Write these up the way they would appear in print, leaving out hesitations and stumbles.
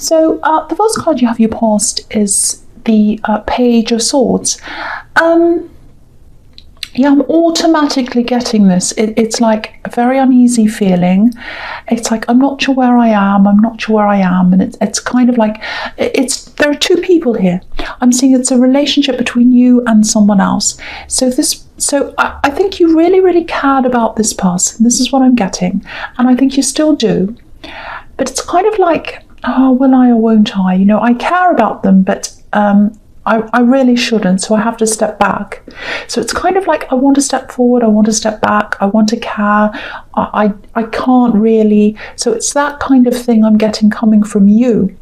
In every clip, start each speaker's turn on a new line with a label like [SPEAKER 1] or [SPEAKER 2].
[SPEAKER 1] So the first card you have your past is the Page of Swords. Yeah, I'm automatically getting this. It's like a very uneasy feeling. It's like, I'm not sure where I am. I'm not sure where I am. And it's kind of like, there are two people here. I'm seeing it's a relationship between you and someone else. So I think you really, really cared about this person. This is what I'm getting. And I think you still do. But it's kind of like, oh, will I or won't I? You know, I care about them, but I really shouldn't, so I have to step back. So it's kind of like, I want to step forward, I want to step back, I want to care, I can't really. So it's that kind of thing I'm getting coming from you.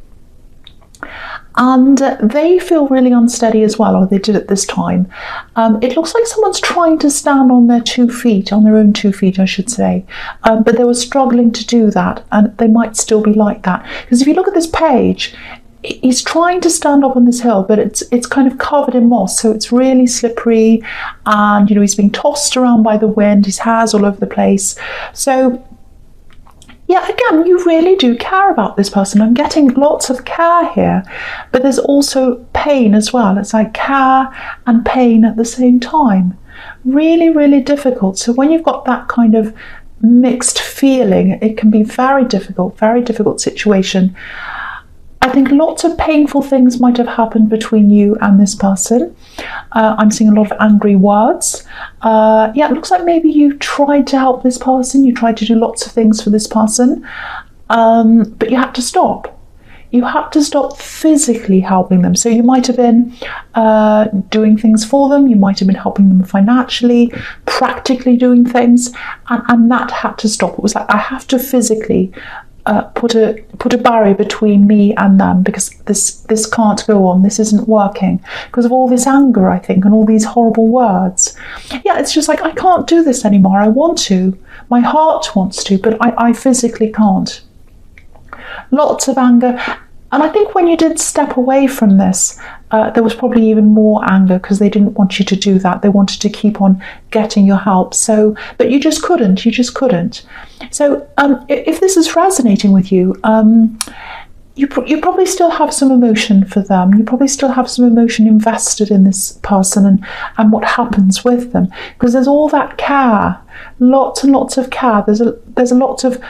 [SPEAKER 1] And they feel really unsteady as well, or they did at this time. It looks like someone's trying to stand on their 2 feet, on their own 2 feet, I should say. But they were struggling to do that, and they might still be like that. Because if you look at this page, he's trying to stand up on this hill, but it's kind of covered in moss, so it's really slippery, and you know, he's being tossed around by the wind, his hair's all over the place. So yeah, again, you really do care about this person. I'm getting lots of care here, but there's also pain as well. It's like care and pain at the same time. Really, really difficult. So when you've got that kind of mixed feeling, it can be very difficult situation. I think lots of painful things might have happened between you and this person. I'm seeing a lot of angry words. Yeah, it looks like maybe you tried to help this person. You tried to do lots of things for this person, but you had to stop. You had to stop physically helping them. So you might have been doing things for them. You might have been helping them financially, practically doing things, and that had to stop. It was like, I have to physically put a barrier between me and them, because this can't go on. This isn't working because of all this anger, I think, and all these horrible words. Yeah, it's just like, I can't do this anymore. I want to. My heart wants to, but I physically can't. Lots of anger. And I think when you did step away from this, there was probably even more anger, because they didn't want you to do that. They wanted to keep on getting your help. So, but you just couldn't. So if this is resonating with you, you probably still have some emotion for them. You probably still have some emotion invested in this person and what happens with them, because there's all that care, lots and lots of care. There's a lot of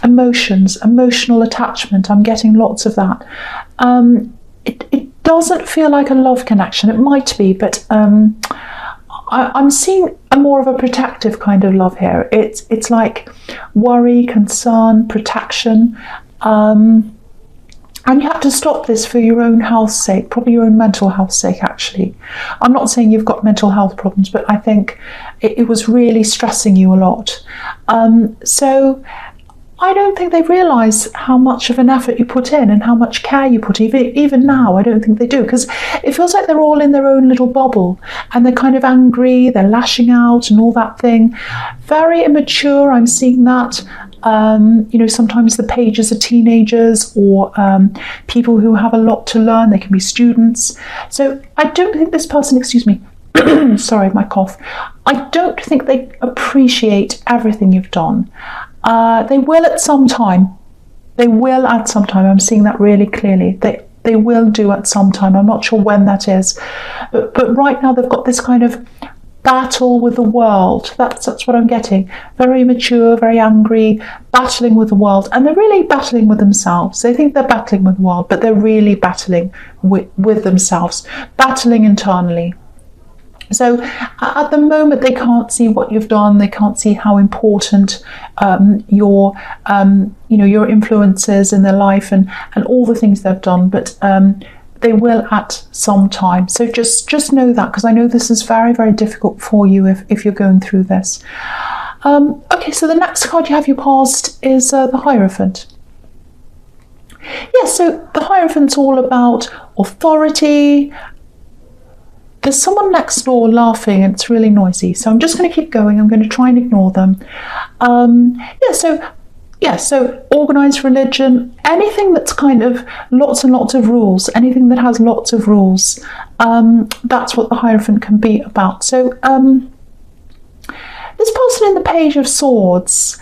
[SPEAKER 1] emotions, emotional attachment. I'm getting lots of that. It doesn't feel like a love connection. It might be, but I'm seeing a more of a protective kind of love here. It's like worry, concern, protection. And you have to stop this for your own health's sake, probably your own mental health's sake, actually. I'm not saying you've got mental health problems, but I think it was really stressing you a lot. So I don't think they realise how much of an effort you put in and how much care you put in. Even now, I don't think they do, because it feels like they're all in their own little bubble, and they're kind of angry, they're lashing out and all that thing. Very immature, I'm seeing that. You know, sometimes the pages are teenagers, or people who have a lot to learn. They can be students. So I don't think this person, excuse me, sorry, my cough. I don't think they appreciate everything you've done. They will at some time. They will at some time. I'm seeing that really clearly. They will do at some time. I'm not sure when that is. But right now they've got this kind of battle with the world. That's what I'm getting. Very immature, very angry, battling with the world. And they're really battling with themselves. They think they're battling with the world, but they're really battling with themselves, battling internally. So at the moment, they can't see what you've done. They can't see how important your influence is in their life and all the things they've done. But they will at some time. So just know that, because I know this is very, very difficult for you if you're going through this. Okay, so the next card you have your past is the Hierophant. Yeah, so the Hierophant's all about authority. There's someone next door laughing and it's really noisy. So I'm just going to keep going. I'm going to try and ignore them. So organised religion, anything that's kind of lots and lots of rules, anything that has lots of rules, that's what the Hierophant can be about. So this person in the Page of Swords,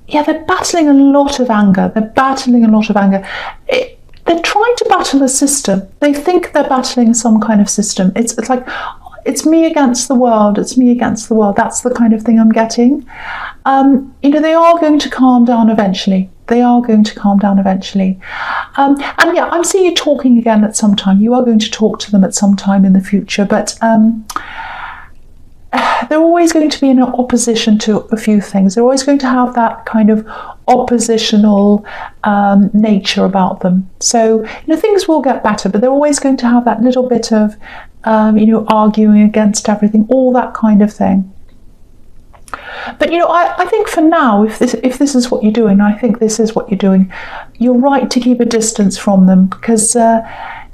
[SPEAKER 1] yeah, they're battling a lot of anger. They're battling a lot of anger. They're trying to battle a system. They think they're battling some kind of system. It's like, it's me against the world. It's me against the world. That's the kind of thing I'm getting. You know, they are going to calm down eventually. They are going to calm down eventually. And yeah, I'm seeing you talking again at some time. You are going to talk to them at some time in the future, but they're always going to be in opposition to a few things. They're always going to have that kind of oppositional nature about them. So, you know, things will get better, but they're always going to have that little bit of, you know, arguing against everything, all that kind of thing. But, you know, I think for now, if this is what you're doing, I think this is what you're doing, you're right to keep a distance from them, because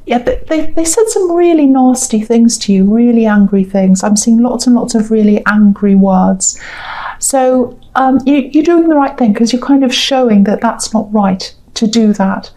[SPEAKER 1] yeah, they said some really nasty things to you, really angry things. I'm seeing lots and lots of really angry words. So you're doing the right thing, because you're kind of showing that that's not right to do that.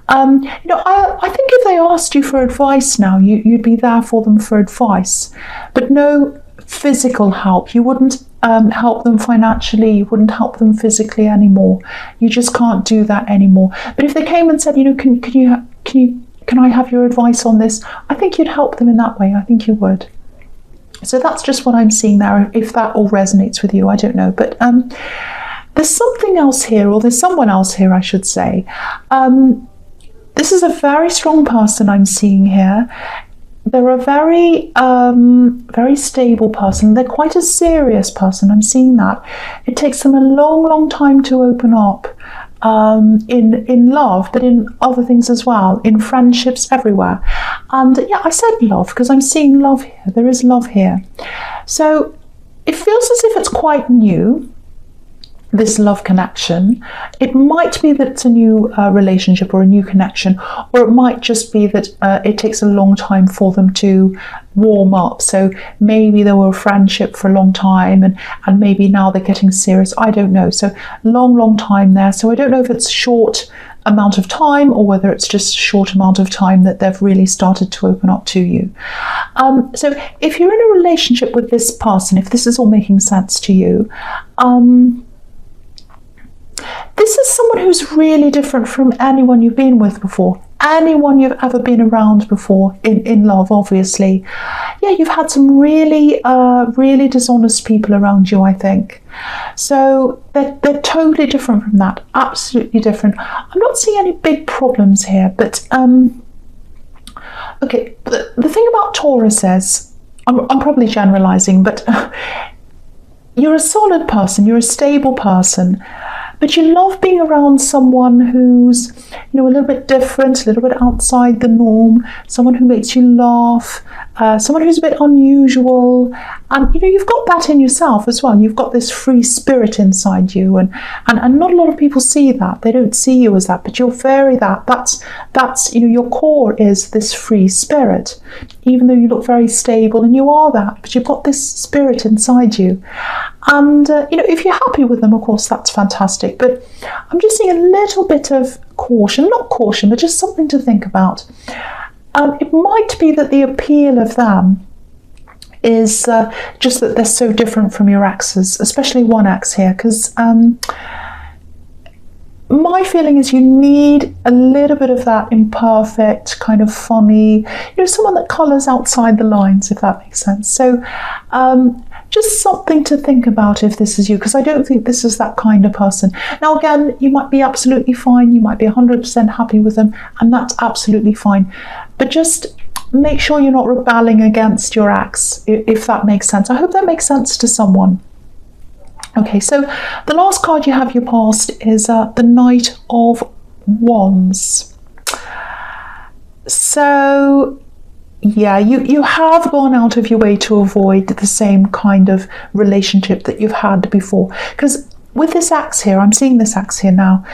[SPEAKER 1] You know, I think if they asked you for advice now, you'd be there for them for advice, but no physical help. You wouldn't help them financially, you wouldn't help them physically anymore. You just can't do that anymore. But if they came and said, you know, can I have your advice on this? I think you'd help them in that way. I think you would. So that's just what I'm seeing there. If that all resonates with you, I don't know. But there's something else here, or there's someone else here, I should say. This is a very strong person I'm seeing here. They're a very, very stable person. They're quite a serious person. I'm seeing that. It takes them a long, long time to open up. In love, but in other things as well, in friendships, everywhere. And yeah, I said love because I'm seeing love here. There is love here. So it feels as if it's quite new, this love connection. It might be that it's a new relationship or a new connection, or it might just be that it takes a long time for them to warm up. So maybe they were a friendship for a long time, and maybe now they're getting serious. I don't know. So long time there. So I don't know if it's short amount of time or whether it's just a short amount of time that they've really started to open up to you. So if you're in a relationship with this person, if this is all making sense to you, this is someone who's really different from anyone you've been with before, anyone you've ever been around before in love, obviously. Yeah, you've had some really, really dishonest people around you, I think. So they're totally different from that, absolutely different. I'm not seeing any big problems here, but okay, the thing about Taurus is, I'm probably generalizing, but you're a solid person, you're a stable person. But you love being around someone who's, you know, a little bit different, a little bit outside the norm, someone who makes you laugh, someone who's a bit unusual. And, you know, you've got that in yourself as well. You've got this free spirit inside you. And not a lot of people see that. They don't see you as that, but you're very that. That's, you know, your core is this free spirit. Even though you look very stable, and you are that, but you've got this spirit inside you. And, you know, if you're happy with them, of course, that's fantastic. But I'm just seeing a little bit of caution, not caution, but just something to think about. It might be that the appeal of them is just that they're so different from your exes, especially one ex here, because my feeling is you need a little bit of that imperfect, kind of funny, you know, someone that colours outside the lines, if that makes sense. So just something to think about if this is you, because I don't think this is that kind of person. Now, again, you might be absolutely fine. You might be 100% happy with them, and that's absolutely fine. But just make sure you're not rebelling against your ex, if that makes sense. I hope that makes sense to someone. Okay, so the last card you have your past is the Knight of Wands. So yeah, you have gone out of your way to avoid the same kind of relationship that you've had before. Because with this axe here, I'm seeing this axe here now,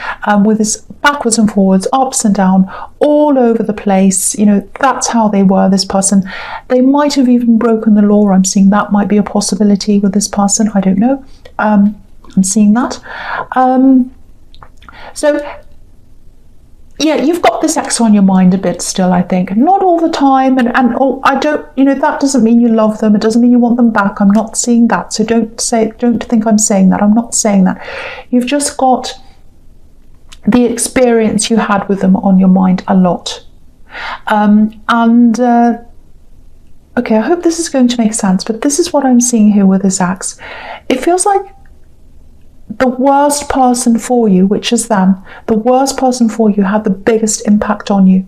[SPEAKER 1] with this backwards and forwards, ups and down, all over the place. You know, that's how they were, this person. They might have even broken the law. I'm seeing that might be a possibility with this person. I don't know. I'm seeing that. So yeah, you've got this ex on your mind a bit still, I think. Not all the time, and I don't, that doesn't mean you love them. It doesn't mean you want them back. I'm not seeing that. So don't think I'm saying that. I'm not saying that. You've just got the experience you had with them on your mind a lot. Okay, I hope this is going to make sense, but this is what I'm seeing here with this ex. It feels like the worst person for you, which is them, the worst person for you had the biggest impact on you,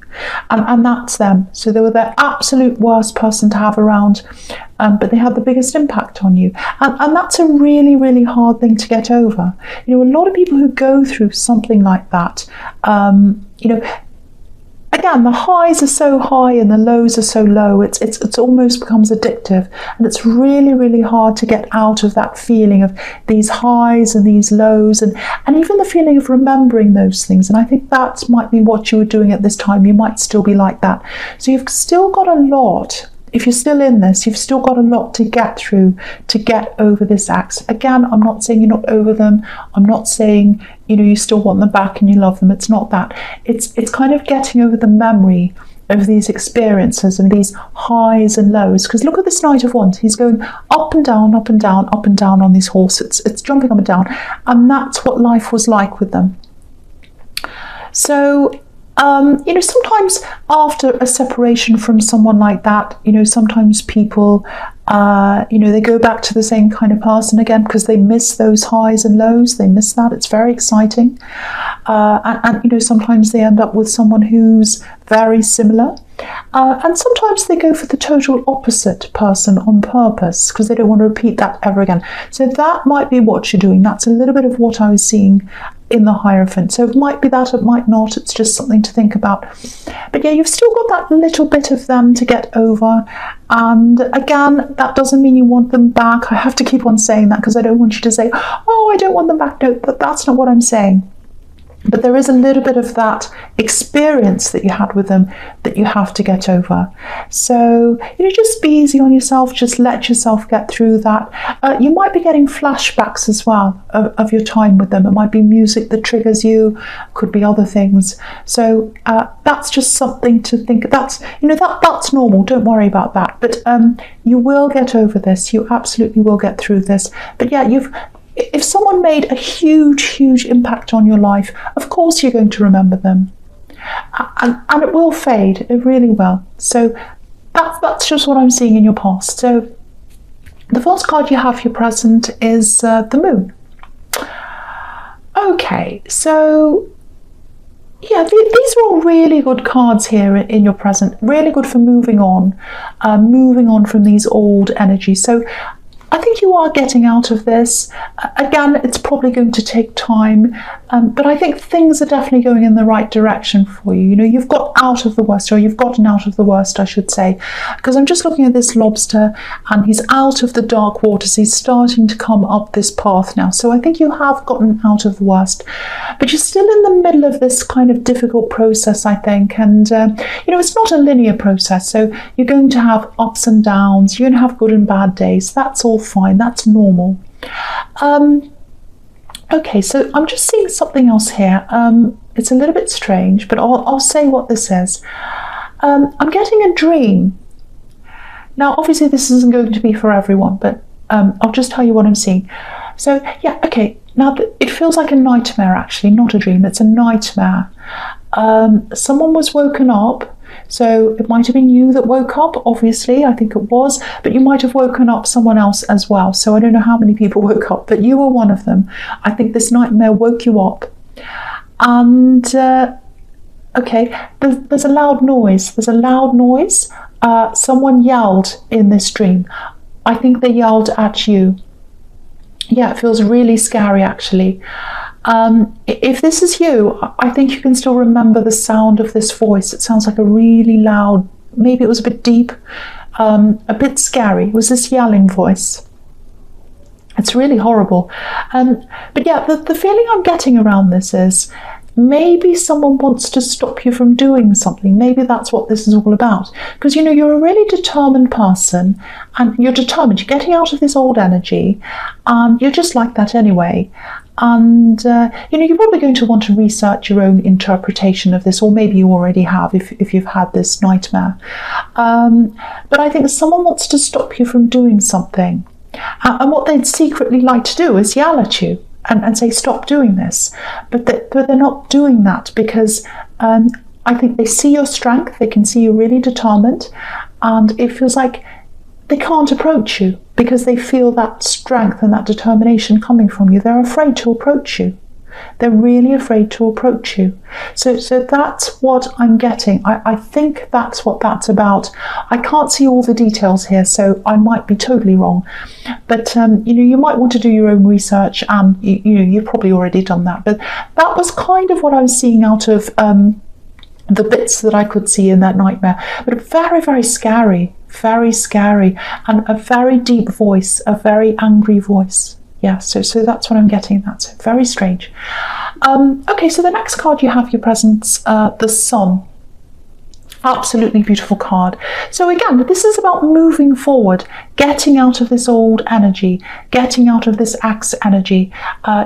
[SPEAKER 1] and that's them. So they were the absolute worst person to have around, but they had the biggest impact on you, and that's a really, really hard thing to get over. A lot of people who go through something like that, again, the highs are so high and the lows are so low. It's almost becomes addictive, and it's really, really hard to get out of that feeling of these highs and these lows, and even the feeling of remembering those things. And I think that might be what you were doing at this time. You might still be like that. So you've still got a lot. If you're still in this, you've still got a lot to get through to get over this ex. Again, I'm not saying you're not over them. I'm not saying, you still want them back and you love them. It's not that. It's kind of getting over the memory of these experiences and these highs and lows. Because look at this Knight of Wands. He's going up and down, up and down, up and down on this horse. It's jumping up and down. And that's what life was like with them. So sometimes after a separation from someone like that, sometimes people, they go back to the same kind of person again because they miss those highs and lows. They miss that. It's very exciting. And sometimes they end up with someone who's very similar. And sometimes they go for the total opposite person on purpose because they don't want to repeat that ever again. So that might be what you're doing. That's a little bit of what I was seeing in the Hierophant. So it might be that, it might not. It's just something to think about. But yeah, you've still got that little bit of them to get over. And again, that doesn't mean you want them back. I have to keep on saying that because I don't want you to say, oh, I don't want them back. No, that's not what I'm saying. But there is a little bit of that experience that you had with them that you have to get over. So, just be easy on yourself. Just let yourself get through that. You might be getting flashbacks as well of your time with them. It might be music that triggers you. Could be other things. So that's just something to think. That's normal. Don't worry about that. But you will get over this. You absolutely will get through this. But yeah, if someone made a huge, huge impact on your life, of course you're going to remember them. And it will fade. It really will. So that's just what I'm seeing in your past. So the first card you have for your present is the Moon. Okay, so yeah, these are all really good cards here in your present. Really good for moving on from these old energies. So I think you are getting out of this. Again, it's probably going to take time, but I think things are definitely going in the right direction for you. You've got out of the worst, or you've gotten out of the worst, I should say, because I'm just looking at this lobster and he's out of the dark waters. He's starting to come up this path now. So I think you have gotten out of the worst, but you're still in the middle of this kind of difficult process, I think. And, it's not a linear process. So you're going to have ups and downs. You're going to have good and bad days. That's all fine. That's normal. Okay, so I'm just seeing something else here. It's a little bit strange, but I'll say what this is. I'm getting a dream. Now, obviously, this isn't going to be for everyone, but I'll just tell you what I'm seeing. So, yeah, okay. Now, it feels like a nightmare, actually, not a dream. It's a nightmare. Someone was woken up. So it might have been you that woke up, obviously, I think it was, but you might have woken up someone else as well. So I don't know how many people woke up, but you were one of them. I think this nightmare woke you up. And, okay, there's a loud noise. There's a loud noise. Someone yelled in this dream. I think they yelled at you. Yeah, it feels really scary, actually. If this is you, I think you can still remember the sound of this voice. It sounds like a really loud, maybe it was a bit deep, a bit scary. It was this yelling voice. It's really horrible. But yeah, the feeling I'm getting around this is maybe someone wants to stop you from doing something. Maybe that's what this is all about. Because, you're a really determined person, and you're determined. You're getting out of this old energy, and you're just like that anyway. And you're probably going to want to research your own interpretation of this, or maybe you already have if you've had this nightmare. But I think someone wants to stop you from doing something, and what they'd secretly like to do is yell at you and say, stop doing this. But they're not doing that because I think they see your strength, they can see you're really determined, and it feels like they can't approach you because they feel that strength and that determination coming from you. They're afraid to approach you. They're really afraid to approach you. So that's what I'm getting. I think that's what that's about. I can't see all the details here, so I might be totally wrong. But you might want to do your own research, and you've probably already done that. But that was kind of what I was seeing out of the bits that I could see in that nightmare. But very, very scary, and a very deep voice, a very angry voice. Yeah, so that's what I'm getting. That's very strange. Okay, so the next card you have your presence, the Sun. Absolutely beautiful card. So again, this is about moving forward, getting out of this old energy, getting out of this axe energy.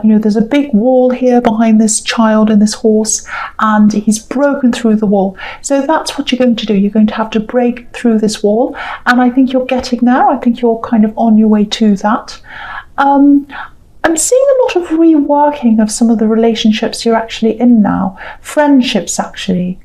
[SPEAKER 1] There's a big wall here behind this child and this horse, and he's broken through the wall. So that's what you're going to do. You're going to have to break through this wall, and I think you're getting there. I think you're kind of on your way to that. I'm seeing a lot of reworking of some of the relationships you're actually in now, friendships actually.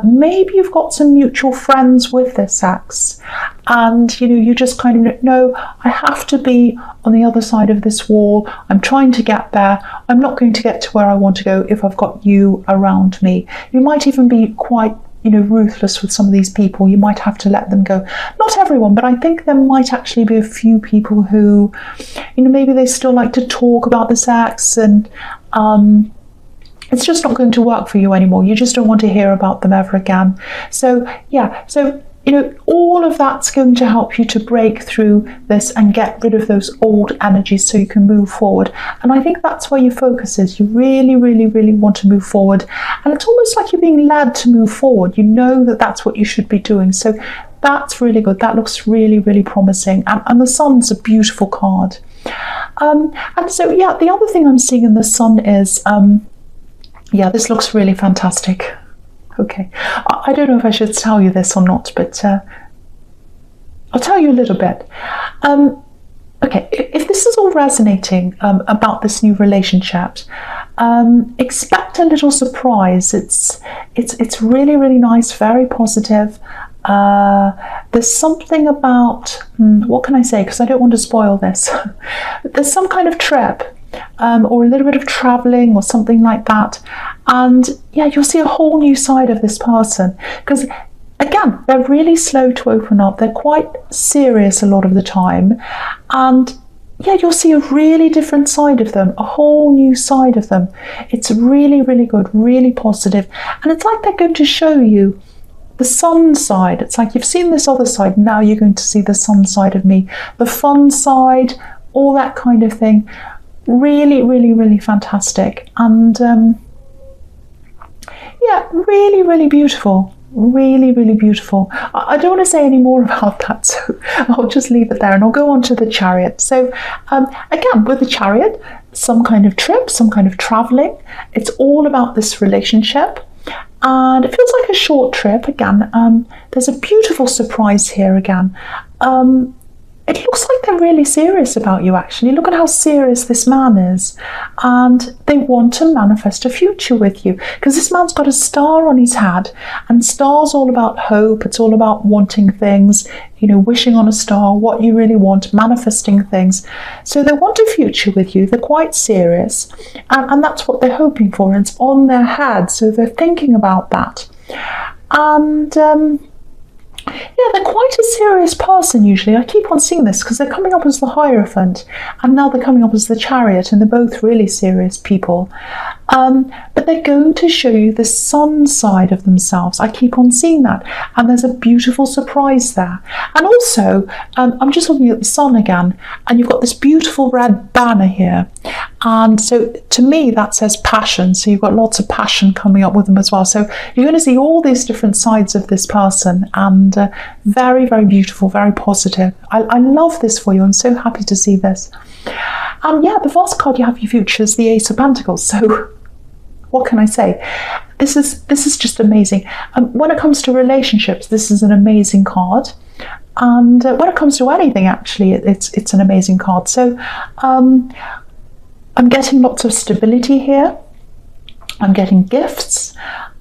[SPEAKER 1] Maybe you've got some mutual friends with this axe, and you just kind of know, I have to be on the other side of this wall. I'm trying to get there. I'm not going to get to where I want to go if I've got you around me. You might even be quite ruthless with some of these people. You might have to let them go. Not everyone, but I think there might actually be a few people who, maybe they still like to talk about the sex, and it's just not going to work for you anymore. You just don't want to hear about them ever again. So yeah, all of that's going to help you to break through this and get rid of those old energies so you can move forward. And I think that's where your focus is. You really, really, really want to move forward. And it's almost like you're being led to move forward. You know that that's what you should be doing. So that's really good. That looks really, really promising. And the Sun's a beautiful card. And so, yeah, the other thing I'm seeing in the Sun is, this looks really fantastic. Okay, I don't know if I should tell you this or not, but I'll tell you a little bit. Okay, if this is all resonating about this new relationship, expect a little surprise. It's really, really nice, very positive. There's something about, what can I say, because I don't want to spoil this. There's some kind of trip, or a little bit of traveling or something like that, and yeah, you'll see a whole new side of this person, because again, they're really slow to open up. They're quite serious a lot of the time, and yeah, you'll see a really different side of them, a whole new side of them. It's really, really good, really positive, and it's like they're going to show you the Sun side. It's like you've seen this other side, now you're going to see the Sun side of me, the fun side, all that kind of thing. Really, really, really fantastic, and yeah, really, really beautiful. Really, really beautiful. I don't want to say any more about that, so I'll just leave it there and I'll go on to the Chariot. So again, with the Chariot, some kind of trip, some kind of traveling. It's all about this relationship, and it feels like a short trip. Again, there's a beautiful surprise here again. It looks like they're really serious about you, actually. Look at how serious this man is. And they want to manifest a future with you, because this man's got a star on his head, and star's all about hope. It's all about wanting things, wishing on a star, what you really want, manifesting things. So they want a future with you. They're quite serious, and that's what they're hoping for. It's on their head, so they're thinking about that. And yeah, they're quite a serious person usually. I keep on seeing this because they're coming up as the Hierophant, and now they're coming up as the Chariot, and they're both really serious people. But they're going to show you the Sun side of themselves. I keep on seeing that, and there's a beautiful surprise there. And also, I'm just looking at the Sun again, and you've got this beautiful red banner here. And so to me, that says passion. So you've got lots of passion coming up with them as well. So you're going to see all these different sides of this person, and very, very beautiful, very positive. I love this for you. I'm so happy to see this. Yeah, the first card you have your future is the Ace of Pentacles. So what can I say? This is just amazing. When it comes to relationships, this is an amazing card. And when it comes to anything, actually, it's an amazing card. So I'm getting lots of stability here. I'm getting gifts.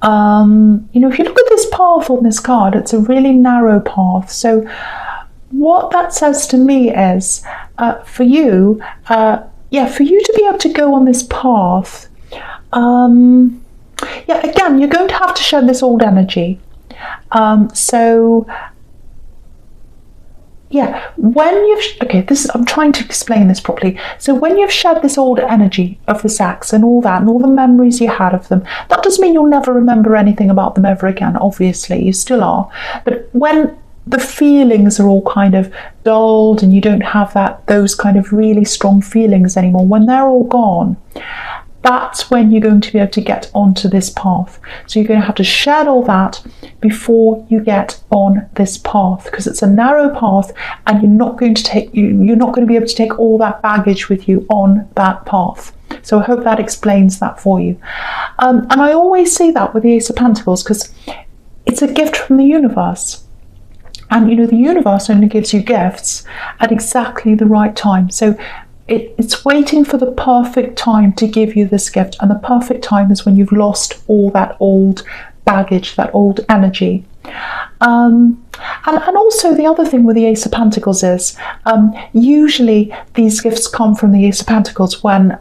[SPEAKER 1] You know, if you look at this path on this card, it's a really narrow path. So what that says to me is, for you, for you to be able to go on this path, again, you're going to have to shed this old energy. I'm trying to explain this properly. So when you've shed this old energy of this axe and all that, and all the memories you had of them, that doesn't mean you'll never remember anything about them ever again. Obviously, you still are. But when the feelings are all kind of dulled and you don't have those kind of really strong feelings anymore, when they're all gone, that's when you're going to be able to get onto this path. So you're going to have to shed all that before you get on this path, because it's a narrow path, and you're not going to be able to take all that baggage with you on that path. So I hope that explains that for you. And I always say that with the Ace of Pentacles, because it's a gift from the universe. And you know, the universe only gives you gifts at exactly the right time. So it's waiting for the perfect time to give you this gift, and the perfect time is when you've lost all that old baggage, that old energy. And also the other thing with the Ace of Pentacles is, usually these gifts come from the Ace of Pentacles when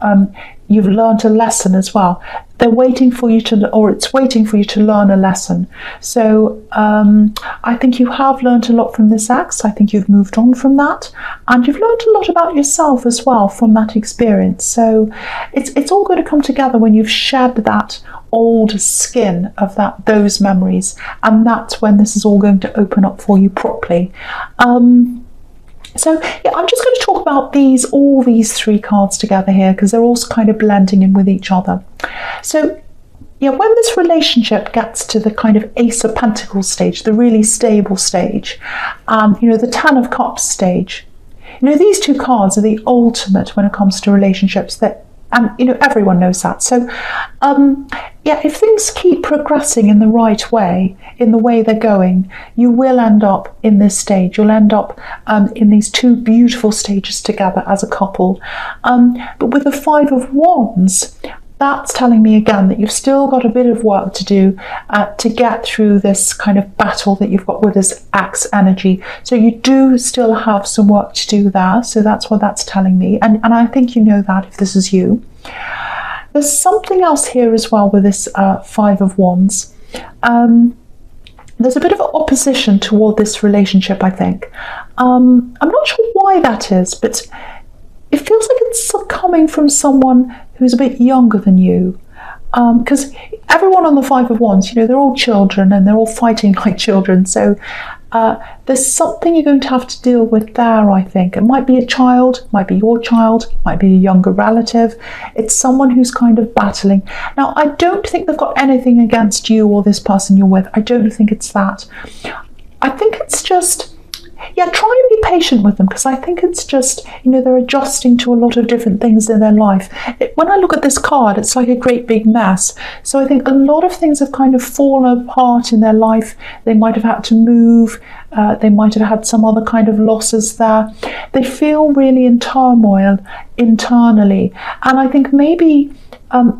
[SPEAKER 1] you've learned a lesson as well. They're waiting for you to, or it's waiting for you to learn a lesson. So I think you have learned a lot from this axe. I think you've moved on from that, and you've learned a lot about yourself as well from that experience. So it's all going to come together when you've shed that old skin of those memories, and that's when this is all going to open up for you properly. So yeah, I'm just going to talk about all these three cards together here, because they're all kind of blending in with each other. So yeah, when this relationship gets to the kind of Ace of Pentacles stage, the really stable stage, you know, the Ten of Cups stage, you know, these two cards are the ultimate when it comes to relationships. And you know, everyone knows that. So if things keep progressing in the right way, in the way they're going, you will end up in this stage. You'll end up in these two beautiful stages together as a couple. But with the Five of Wands, that's telling me again that you've still got a bit of work to do to get through this kind of battle that you've got with this axe energy. So you do still have some work to do there. So that's what that's telling me. And I think you know that if this is you. There's something else here as well with this Five of Wands. There's a bit of opposition toward this relationship, I think. I'm not sure why that is, but it feels like it's coming from someone who's a bit younger than you. Because everyone on the Five of Wands, you know, they're all children and they're all fighting like children. So there's something you're going to have to deal with there, I think. It might be a child, might be your child, might be a younger relative. It's someone who's kind of battling. Now, I don't think they've got anything against you or this person you're with. I don't think it's that. I think it's just, yeah, try and be patient with them, because I think it's just, you know, they're adjusting to a lot of different things in their life. When I look at this card, it's like a great big mess. So I think a lot of things have kind of fallen apart in their life. They might have had to move. They might have had some other kind of losses there. They feel really in turmoil internally. And I think maybe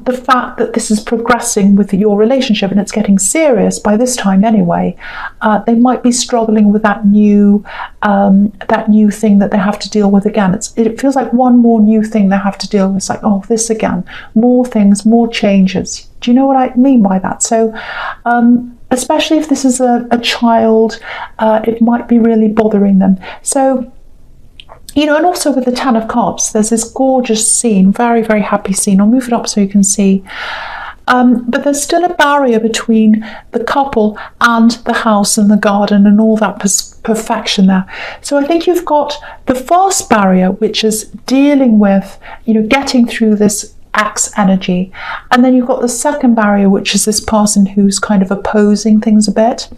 [SPEAKER 1] the fact that this is progressing with your relationship and it's getting serious by this time anyway, they might be struggling with that new thing that they have to deal with again. It feels like one more new thing they have to deal with. It's like, oh, this again, more things, more changes. Do you know what I mean by that? So especially if this is a child, it might be really bothering them. So, you know, and also with the Ten of Cups, there's this gorgeous scene, very, very happy scene. I'll move it up so you can see. But there's still a barrier between the couple and the house and the garden and all that perfection there. So I think you've got the first barrier, which is dealing with, you know, getting through this axe energy. And then you've got the second barrier, which is this person who's kind of opposing things a bit.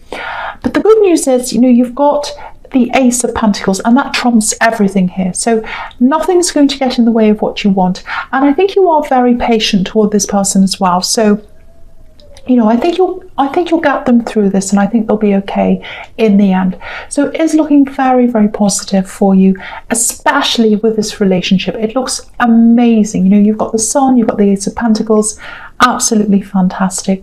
[SPEAKER 1] But the good news is, you know, you've got the Ace of Pentacles, and that trumps everything here. So nothing's going to get in the way of what you want. And I think you are very patient toward this person as well. So, you know, I think you'll get them through this, and I think they'll be okay in the end. So it is looking very, very positive for you, especially with this relationship. It looks amazing. You know, you've got the Sun, you've got the Ace of Pentacles, absolutely fantastic.